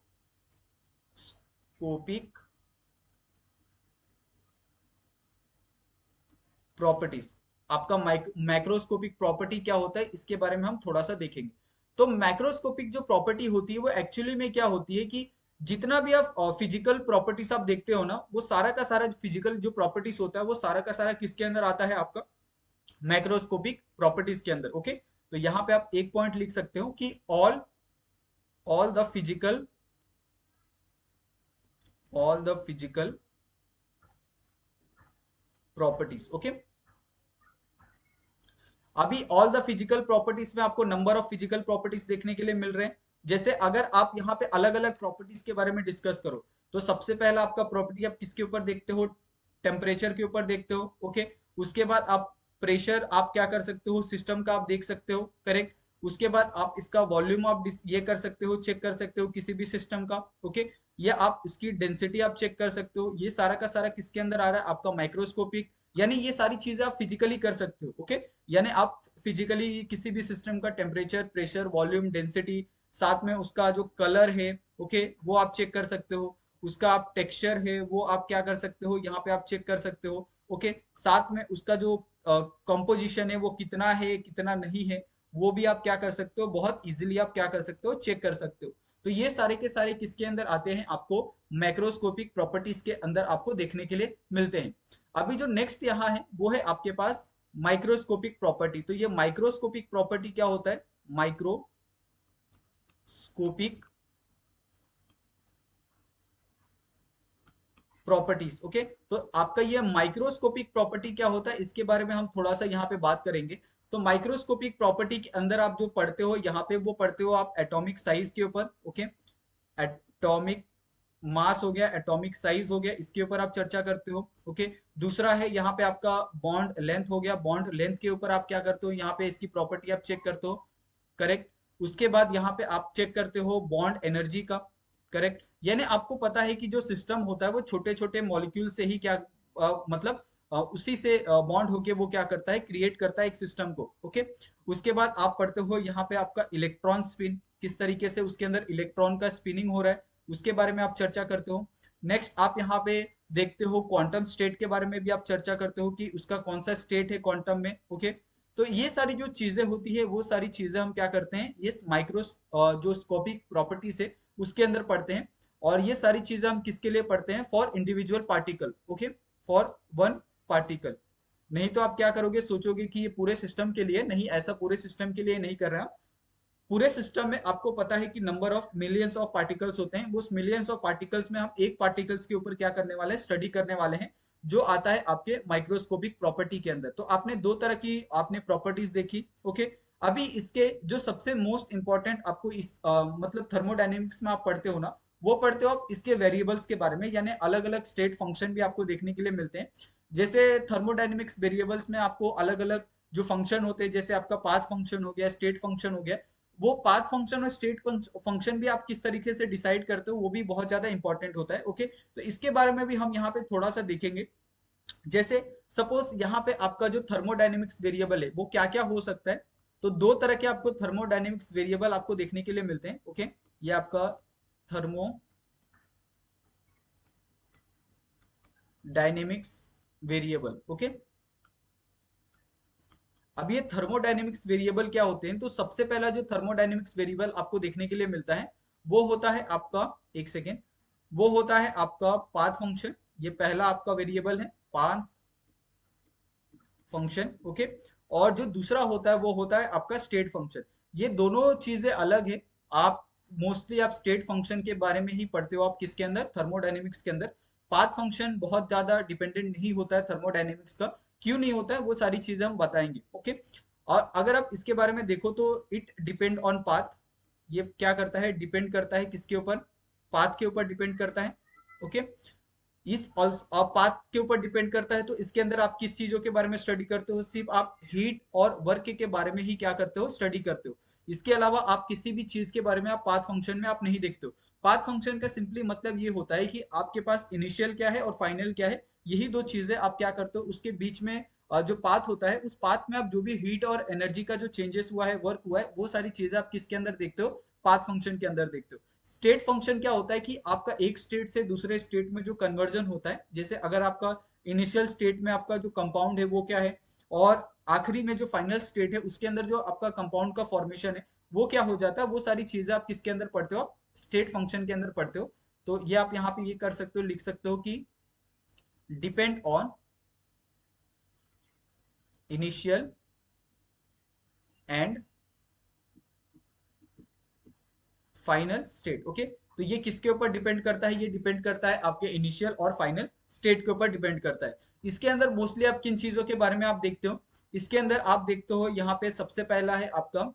[SPEAKER 1] प्रॉपर्टीज। आपका मैक्रोस्कोपिक प्रॉपर्टी क्या होता है इसके बारे में हम थोड़ा सा देखेंगे। तो मैक्रोस्कोपिक जो प्रॉपर्टी होती है वो एक्चुअली में क्या होती है कि जितना भी आप फिजिकल प्रॉपर्टीज आप देखते हो ना, वो सारा का सारा फिजिकल जो प्रॉपर्टीज होता है वो सारा का सारा किसके अंदर आता है, आपका मैक्रोस्कोपिक प्रॉपर्टीज के अंदर, ओके। तो यहाँ पे आप एक पॉइंट लिख सकते हो कि all the physical properties, okay. अभी ऑल द फिजिकल प्रॉपर्टीज में आपको नंबर ऑफ फिजिकल प्रॉपर्टीज देखने के लिए मिल रहे हैं। जैसे अगर आप यहाँ पे अलग अलग प्रॉपर्टीज के बारे में डिस्कस करो, तो सबसे पहला आपका प्रॉपर्टी आप किसके ऊपर देखते हो, टेम्परेचर के ऊपर देखते हो, ओके। उसके बाद आप प्रेशर आप क्या कर सकते हो, सिस्टम का आप देख सकते हो, करेक्ट। उसके बाद आप इसका वॉल्यूम आप ये कर सकते हो, चेक कर सकते हो किसी भी सिस्टम का, ओके। या आप उसकी डेंसिटी आप चेक कर सकते हो। ये सारा का सारा किसके अंदर आ रहा है, आपका माइक्रोस्कोपिक, यानी ये सारी चीजें आप फिजिकली कर सकते हो, ओके। यानी आप फिजिकली किसी भी सिस्टम का टेम्परेचर, प्रेशर, वॉल्यूम, डेंसिटी, साथ में उसका जो कलर है, ओके, वो आप चेक कर सकते हो। उसका आप टेक्सचर है वो आप क्या कर सकते हो, यहाँ पे आप चेक कर सकते हो, ओके। साथ में उसका जो कंपोजिशन है वो कितना है कितना नहीं है, वो भी आप क्या कर सकते हो, बहुत इजीली आप क्या कर सकते हो, चेक कर सकते हो। तो ये सारे के सारे किसके अंदर आते हैं, आपको मैक्रोस्कोपिक प्रॉपर्टीज के अंदर आपको देखने के लिए मिलते हैं। अभी जो नेक्स्ट यहाँ है वो है आपके पास माइक्रोस्कोपिक प्रॉपर्टी। तो ये माइक्रोस्कोपिक प्रॉपर्टी क्या होता है, माइक्रोस्कोपिक प्रॉपर्टीज, ओके। तो आपका ये माइक्रोस्कोपिक प्रॉपर्टी क्या होता है इसके बारे में हम थोड़ा सा यहाँ पे बात करेंगे। तो माइक्रोस्कोपिक प्रॉपर्टी के अंदर आप जो पढ़ते हो यहाँ पे, वो पढ़ते हो आप एटॉमिक साइज के ऊपर, ओके। एटॉमिक मास हो गया, एटॉमिक साइज हो गया, इसके ऊपर आप चर्चा करते हो, ओके। दूसरा है यहाँ पे आपका बॉन्ड लेंथ हो गया, बॉन्ड लेंथ के ऊपर आप क्या करते हो, यहाँ पे इसकी प्रॉपर्टी आप चेक करते हो, करेक्ट। उसके बाद यहाँ पे आप चेक करते हो बॉन्ड एनर्जी का, करेक्ट। यानी आपको पता है कि जो सिस्टम होता है वो छोटे छोटे मॉलिक्यूल से ही क्या मतलब उसी से बॉन्ड होके वो क्या करता है, क्रिएट करता है एक सिस्टम को। ओके, उसके बाद आप पढ़ते हो यहाँ पे आपका इलेक्ट्रॉन स्पिन, किस तरीके से उसके अंदर इलेक्ट्रॉन का स्पिनिंग हो रहा है, उसके बारे में आप चर्चा करते हो। नेक्स्ट आप यहाँ पे देखते हो क्वांटम स्टेट के बारे में भी आप चर्चा करते हो कि उसका कौन सा स्टेट है क्वांटम में। ओके, तो ये सारी जो चीजें होती है वो सारी चीजें हम क्या करते हैं, ये माइक्रो जो स्कोपिक प्रॉपर्टीज है उसके अंदर पढ़ते हैं। और ये सारी चीजें हम किसके लिए पढ़ते हैं, for individual particle. Okay, for one particle. नहीं तो आप क्या करोगे, सोचोगे कि ये पूरे सिस्टम के लिए, नहीं, ऐसा पूरे सिस्टम के लिए नहीं कर रहा। पूरे सिस्टम में आपको पता है कि number of millions of particles होते हैं, उस मिलियंस ऑफ पार्टिकल्स में हम एक पार्टिकल्स के ऊपर क्या करने वाले हैं, स्टडी करने वाले हैं, जो आता है आपके माइक्रोस्कोपिक प्रॉपर्टी के अंदर। तो आपने दो तरह की आपने प्रॉपर्टीज देखी। ओके, अभी इसके जो सबसे मोस्ट इंपॉर्टेंट आपको इस मतलब थर्मोडायनेमिक्स में आप पढ़ते हो ना, वो पढ़ते हो आप इसके वेरिएबल्स के बारे में, यानी अलग अलग स्टेट फंक्शन भी आपको देखने के लिए मिलते हैं। जैसे थर्मोडायनेमिक्स वेरिएबल्स में आपको अलग अलग जो फंक्शन होते हैं, जैसे आपका पाथ फंक्शन हो गया, स्टेट फंक्शन हो गया, वो पाथ फंक्शन और स्टेट फंक्शन भी आप किस तरीके से डिसाइड करते हो वो भी बहुत ज्यादा इंपॉर्टेंट होता है। ओके, तो इसके बारे में भी हम यहाँ पे थोड़ा सा देखेंगे। जैसे सपोज यहाँ पे आपका जो थर्मोडायनेमिक्स वेरिएबल है वो क्या क्या हो सकता है। तो दो तरह के आपको थर्मोडायनेमिक्स वेरिएबल आपको देखने के लिए मिलते हैं। ओके, ये आपका थर्मोडायनेमिक्स वेरिएबल। ओके, अब ये थर्मोडायनेमिक्स वेरिएबल क्या होते हैं, तो सबसे पहला जो थर्मोडायनेमिक्स वेरिएबल आपको देखने के लिए मिलता है वो होता है आपका, एक सेकेंड, वो होता है आपका पाथ फंक्शन। ये पहला आपका वेरिएबल है, पाथ फंक्शन। ओके, और जो दूसरा होता है वो होता है आपका स्टेट फंक्शन। ये दोनों चीजें अलग है। आप मोस्टली आप स्टेट फंक्शन के बारे में ही पढ़ते हो आप किसके अंदर, थर्मोडायनेमिक्स के अंदर। पाथ फंक्शन बहुत ज्यादा डिपेंडेंट नहीं होता है थर्मोडायनेमिक्स का, क्यों नहीं होता है वो सारी चीजें हम बताएंगे। ओके, और अगर आप इसके बारे में देखो तो इट डिपेंड ऑन पाथ। ये क्या करता है, डिपेंड करता है किसके ऊपर, पाथ के ऊपर डिपेंड करता है। ओके, इस पाथ के ऊपर डिपेंड करता है। तो इसके अंदर आप किस चीजों के बारे में स्टडी करते हो, सिर्फ आप हीट और वर्क के बारे में ही क्या करते हो, स्टडी करते हो। इसके अलावा आप किसी भी चीज के बारे में आप पाथ फंक्शन में आप नहीं देखते हो। पाथ फंक्शन का सिंपली मतलब ये होता है कि आपके पास इनिशियल क्या है और फाइनल क्या है, यही दो चीजें आप क्या करते हो, उसके बीच में जो पाथ होता है उस पाथ में आप जो भी हीट और एनर्जी का जो चेंजेस हुआ है, वर्क हुआ है, वो सारी चीजें आप किसके अंदर देखते हो, पाथ फंक्शन के अंदर देखते हो। स्टेट फंक्शन क्या होता है कि आपका एक स्टेट से दूसरे स्टेट में जो कन्वर्जन होता है, जैसे अगर आपका इनिशियल स्टेट में आपका जो कंपाउंड है वो क्या है, और आखिरी में जो फाइनल स्टेट है उसके अंदर जो आपका कंपाउंड का फॉर्मेशन है वो क्या हो जाता है, वो सारी चीजें आप किसके अंदर पढ़ते हो, स्टेट फंक्शन के अंदर पढ़ते हो। तो ये आप यहाँ पे ये कर सकते हो, लिख सकते हो कि depend on initial and final state. Okay, तो ये किसके ऊपर डिपेंड करता है, ये डिपेंड करता है आपके इनिशियल और फाइनल स्टेट के ऊपर डिपेंड करता है। इसके अंदर मोस्टली आप किन चीजों के बारे में आप देखते हो, इसके अंदर आप देखते हो यहाँ पे सबसे पहला है आपका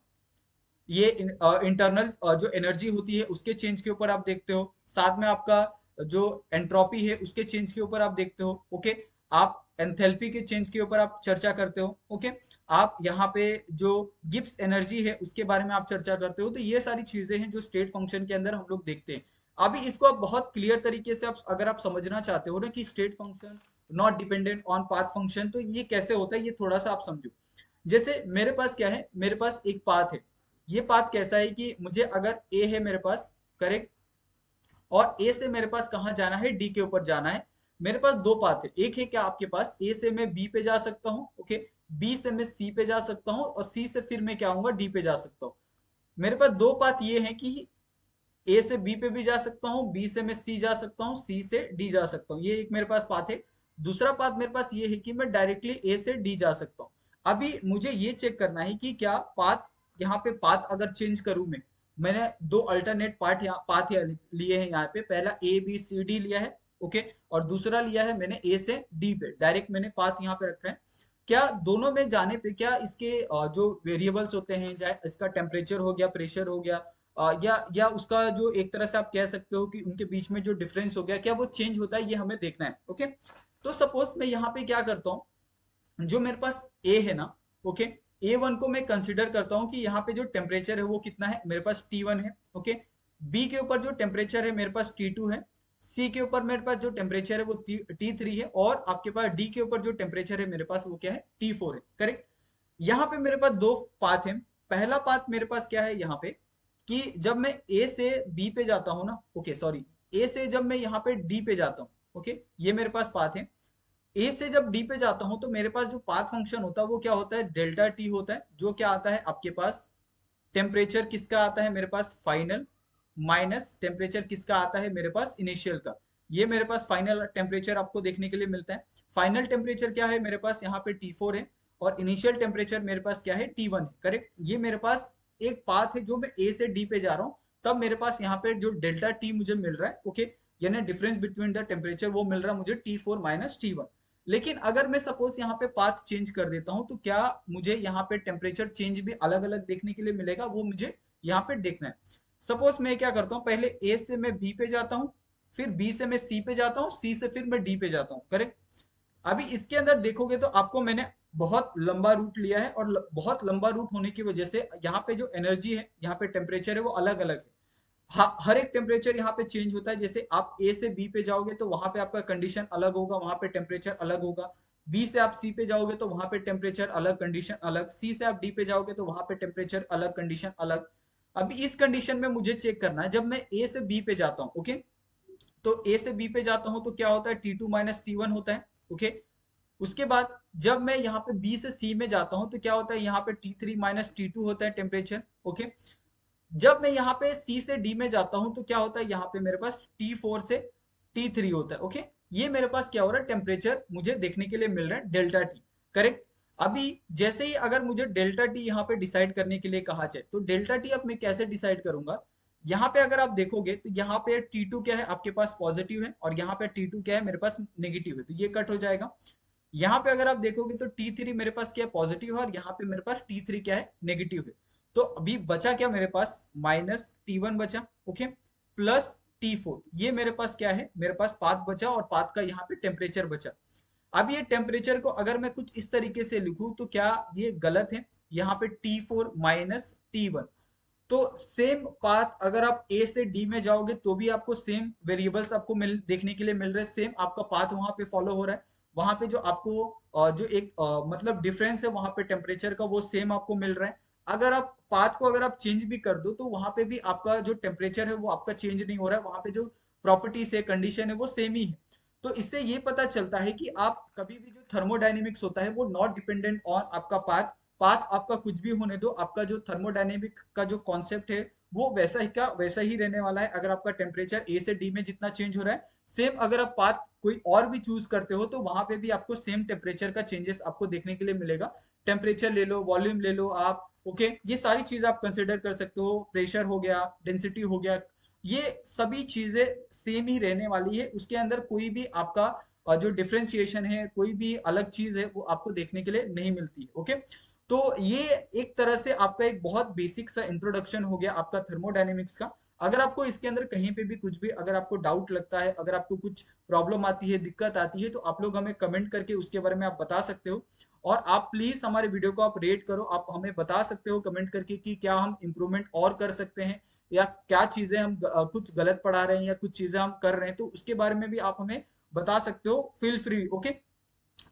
[SPEAKER 1] ये इंटरनल जो एनर्जी होती है उसके चेंज के ऊपर आप देखते हो। साथ में आपका जो एंट्रोपी है उसके चेंज के ऊपर आप देखते हो। ओके, आप एंथैल्पी के चेंज के ऊपर आप चर्चा करते हो। ओके, आप यहाँ पे जो गिब्स एनर्जी है उसके बारे में आप चर्चा करते हो। तो ये सारी चीजें हैं जो स्टेट फंक्शन के अंदर हम लोग देखते हैं। अभी इसको आप बहुत क्लियर तरीके से आप अगर आप समझना चाहते हो ना कि state function not dependent on path function, तो ये कैसे होता है ये थोड़ा सा आप समझो। जैसे मेरे पास क्या है, मेरे पास एक पाथ है। ये पाथ कैसा है कि मुझे अगर ए है मेरे पास, करेक्ट, और ए से मेरे पास कहाँ जाना है, डी के ऊपर जाना है। मेरे पास दो पाथ है, एक है क्या आपके पास, ए से मैं बी पे जा सकता हूँ। ओके, बी से मैं सी पे जा सकता हूँ, और सी से फिर मैं क्या आऊंगा, डी पे जा सकता हूँ। मेरे पास दो पाथ ये है कि ए से बी पे भी जा सकता हूँ, बी से मैं सी जा सकता हूँ, सी से डी जा सकता हूँ। ये एक मेरे पास पाथ है। दूसरा पाथ मेरे पास ये है कि मैं डायरेक्टली ए से डी जा सकता हूँ। अभी मुझे ये चेक करना है कि क्या पाथ, यहाँ पे पाथ अगर चेंज करूं मैं, मैंने दो अल्टरनेट पाथ लिए हैं यहाँ पे, पहला ए बी सी डी लिया है। ओके, और दूसरा लिया है मैंने ए से डी पे, डायरेक्ट मैंने पाथ यहाँ पे रखा है। क्या दोनों में जाने पे क्या इसके जो वेरिएबल्स होते हैं, चाहे इसका टेम्परेचर हो गया, प्रेशर हो गया, या उसका जो एक तरह से आप कह सकते हो कि उनके बीच में जो डिफरेंस हो गया, क्या वो चेंज होता है, ये हमें देखना है। ओके, तो सपोज मैं यहाँ पे क्या करता हूँ, जो मेरे पास ए है ना, ओके, ए वन को मैं कंसिडर करता हूँ कि यहाँ पे जो टेम्परेचर है वो कितना है, मेरे पास T1 है। ओके, बी के ऊपर जो टेम्परेचर है मेरे पास T2 है, सी के ऊपर मेरे पास जो टेम्परेचर है वो T3 है, और आपके पास डी के ऊपर जो टेम्परेचर है मेरे पास वो क्या है, T4 है। करेक्ट। यहाँ पे मेरे पास दो पाथ है। पहला पाथ मेरे पास क्या है यहाँ पे, कि जब मैं ए से बी पे जाता हूँ ना, ओके सॉरी, ए से जब मैं यहाँ पे डी पे जाता हूँ, ओके, ये मेरे पास पाथ है। ए से जब डी पे जाता हूँ तो मेरे पास जो पाथ फंक्शन होता है वो क्या होता है, डेल्टा टी होता है, जो क्या आता है आपके पास, टेम्परेचर किसका आता है मेरे पास, फाइनल, माइनस टेम्परेचर किसका आता है मेरे पास, इनिशियल का। ये मेरे पास फाइनल टेम्परेचर आपको देखने के लिए मिलता है। फाइनल टेम्परेचर क्या है मेरे पास यहाँ पे T4 है, और इनिशियल टेम्परेचर मेरे पास क्या है, T1 है। करेक्ट। ये मेरे पास एक पाथ है, जो मैं ए से डी पे जा रहा हूँ, तब मेरे पास यहाँ पे जो डेल्टा टी मुझे मिल रहा है, ओके, यानी डिफरेंस बिटवीन द टेम्परेचर वो मिल रहा है मुझे T4 माइनस T1। लेकिन अगर मैं सपोज यहाँ पे पाथ चेंज कर देता हूँ, तो क्या मुझे यहाँ पे टेम्परेचर चेंज भी अलग अलग देखने के लिए मिलेगा, वो मुझे यहाँ पे देखना है। सपोज मैं क्या करता हूँ, पहले ए से मैं बी पे जाता हूँ, फिर बी से मैं सी पे जाता हूँ, सी से फिर मैं डी पे जाता हूँ। करेक्ट। अभी इसके अंदर देखोगे तो आपको मैंने बहुत लंबा रूट लिया है, और बहुत लंबा रूट होने की वजह से यहाँ पे जो एनर्जी है, यहाँ पे टेम्परेचर है, वो अलग अलग है। हर एक टेम्परेचर यहाँ पे चेंज होता है। जैसे आप ए से बी पे जाओगे तो वहां पे आपका कंडीशन अलग होगा, वहां पे टेम्परेचर अलग होगा। बी से आप सी पे जाओगे तो वहां पे टेम्परेचर अलग, कंडीशन अलग। सी से आप डी पे जाओगे तो वहां पे टेम्परेचर अलग, कंडीशन अलग। अभी इस कंडीशन में मुझे चेक करना है, जब मैं ए से बी पे जाता हूँ, ओके, तो ए से बी पे जाता हूँ तो क्या होता है, T2 माइनस T1 होता है, ओके। उसके बाद जब मैं यहाँ पे बी से सी में जाता हूँ तो क्या होता है, यहाँ पे T3 माइनस T2 होता है टेम्परेचर, ओके। जब मैं यहाँ पे सी से डी में जाता हूं तो क्या होता है, यहाँ पे मेरे पास T4 से T3 होता है, ओके। ये मेरे पास क्या हो रहा है, टेम्परेचर मुझे देखने के लिए मिल रहा है डेल्टा टी। करेक्ट। अभी जैसे ही अगर मुझे डेल्टा टी यहाँ पे डिसाइड करने के लिए कहा जाए, तो डेल्टा टी अब मैं कैसे डिसाइड करूंगा। यहाँ पे अगर आप देखोगे तो यहाँ पे T2 क्या है आपके पास, पॉजिटिव है, और यहाँ पे T2 क्या है मेरे पास, नेगेटिव है, तो ये कट हो जाएगा। यहाँ पे अगर आप देखोगे तो T3 मेरे पास क्या है, पॉजिटिव है, और यहाँ पे मेरे पास T3 क्या है, नेगेटिव है। तो अभी बचा क्या मेरे पास, माइनस T1 बचा, ओके, प्लस T4। ये मेरे पास क्या है, मेरे पास पाथ बचा, और पाथ का यहाँ पे टेम्परेचर बचा। अब ये टेम्परेचर को अगर मैं कुछ इस तरीके से लिखूं तो क्या ये गलत है, यहाँ पे T4 माइनस T1। तो सेम पाथ अगर आप ए से डी में जाओगे तो भी आपको सेम वेरिएबल्स आपको मिल देखने के लिए मिल रहे हैं, सेम आपका पाथ वहां पे फॉलो हो रहा है। वहां पे जो आपको जो एक मतलब डिफरेंस है वहां पे टेम्परेचर का, वो सेम आपको मिल रहा है। अगर आप पाथ को अगर आप चेंज भी कर दो तो वहां पे भी आपका जो टेम्परेचर है वो आपका चेंज नहीं हो रहा है, वहां पे जो प्रॉपर्टीज है, कंडीशन है, वो सेम ही है। तो इससे ये पता चलता है कि आप कभी भी जो थर्मोडायनेमिक्स होता है वो नॉट डिपेंडेंट ऑन आपका पाथ। पाथ आपका कुछ भी होने दो, आपका जो थर्मोडायनेमिक का जो कॉन्सेप्ट है वो वैसा ही का वैसा ही रहने वाला है। अगर आपका टेम्परेचर ए से डी में जितना चेंज हो रहा है, सेम अगर आप पाथ कोई और भी चूज करते हो तो वहां पे भी आपको सेम टेम्परेचर का चेंजेस आपको देखने के लिए मिलेगा। टेम्परेचर ले लो, वॉल्यूम ले लो आप, ओके, ये सारी चीज आप कंसिडर कर सकते हो, प्रेशर हो गया, डेंसिटी हो गया, ये सभी चीजें सेम ही रहने वाली है। उसके अंदर कोई भी आपका जो डिफ्रेंशिएशन है, कोई भी अलग चीज है, वो आपको देखने के लिए नहीं मिलती है, ओके। तो ये एक तरह से आपका एक बहुत बेसिक सा इंट्रोडक्शन हो गया आपका थर्मोडायनेमिक्स का। अगर आपको इसके अंदर कहीं पे भी कुछ भी अगर आपको डाउट लगता है, अगर आपको कुछ प्रॉब्लम आती है, दिक्कत आती है, तो आप लोग हमें कमेंट करके उसके बारे में आप बता सकते हो। और आप प्लीज हमारे वीडियो को आप रेट करो, आप हमें बता सकते हो कमेंट करके कि क्या हम इम्प्रूवमेंट और कर सकते हैं, या क्या चीजें हम कुछ गलत पढ़ा रहे हैं, या कुछ चीजें हम कर रहे हैं, तो उसके बारे में भी आप हमें बता सकते हो, फील फ्री, ओके।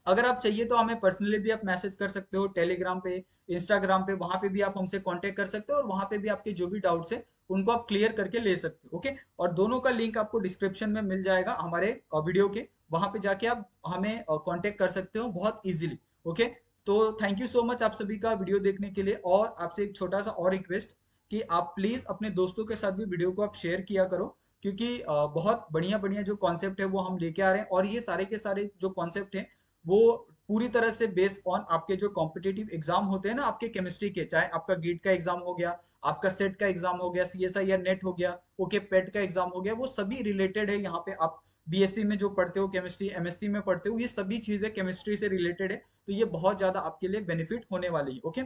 [SPEAKER 1] अगर आप चाहिए तो हमें पर्सनली भी आप मैसेज कर सकते हो, टेलीग्राम पे, इंस्टाग्राम पे, वहां पे भी आप हमसे कांटेक्ट कर सकते हो, और वहां पे भी आपके जो भी डाउट्स है उनको आप क्लियर करके ले सकते हो, ओके। और दोनों का लिंक आपको डिस्क्रिप्शन में मिल जाएगा हमारे वीडियो के, वहां पे जाके आप हमें कांटेक्ट कर सकते हो बहुत इजीली, ओके। तो थैंक यू सो मच आप सभी का वीडियो देखने के लिए, और आपसे एक छोटा सा और रिक्वेस्ट कि आप प्लीज अपने दोस्तों के साथ भी वीडियो को आप शेयर किया करो, क्योंकि बहुत बढ़िया बढ़िया जो कॉन्सेप्ट है वो हम लेके आ रहे हैं, और ये सारे के सारे जो कॉन्सेप्ट हैं वो पूरी तरह से बेस्ड ऑन आपके जो कॉम्पिटिटिव एग्जाम होते हैं ना आपके केमिस्ट्री के, चाहे आपका गेट का एग्जाम हो गया, आपका सेट का एग्जाम हो गया, सीएसआई या नेट हो गया, ओके, पेट का एग्जाम हो गया, वो सभी रिलेटेड है। यहाँ पे आप बीएससी में जो पढ़ते हो केमिस्ट्री, एमएससी में पढ़ते हो, ये सभी चीजें केमिस्ट्री से रिलेटेड है, तो ये बहुत ज्यादा आपके लिए बेनिफिट होने वाली है, ओके।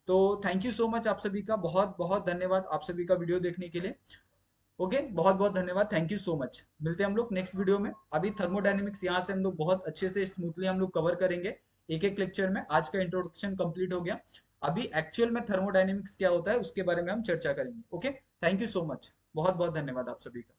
[SPEAKER 1] तो थैंक यू सो मच आप सभी का, बहुत बहुत धन्यवाद आप सभी का वीडियो देखने के लिए, ओके, बहुत बहुत धन्यवाद, थैंक यू सो मच। मिलते हैं हम लोग नेक्स्ट वीडियो में। अभी थर्मोडायनेमिक्स यहाँ से हम लोग बहुत अच्छे से स्मूथली हम लोग कवर करेंगे एक एक लेक्चर में। आज का इंट्रोडक्शन कंप्लीट हो गया, अभी एक्चुअल में थर्मोडायनेमिक्स क्या होता है उसके बारे में हम चर्चा करेंगे, okay. Thank you so much. बहुत बहुत धन्यवाद आप सभी का।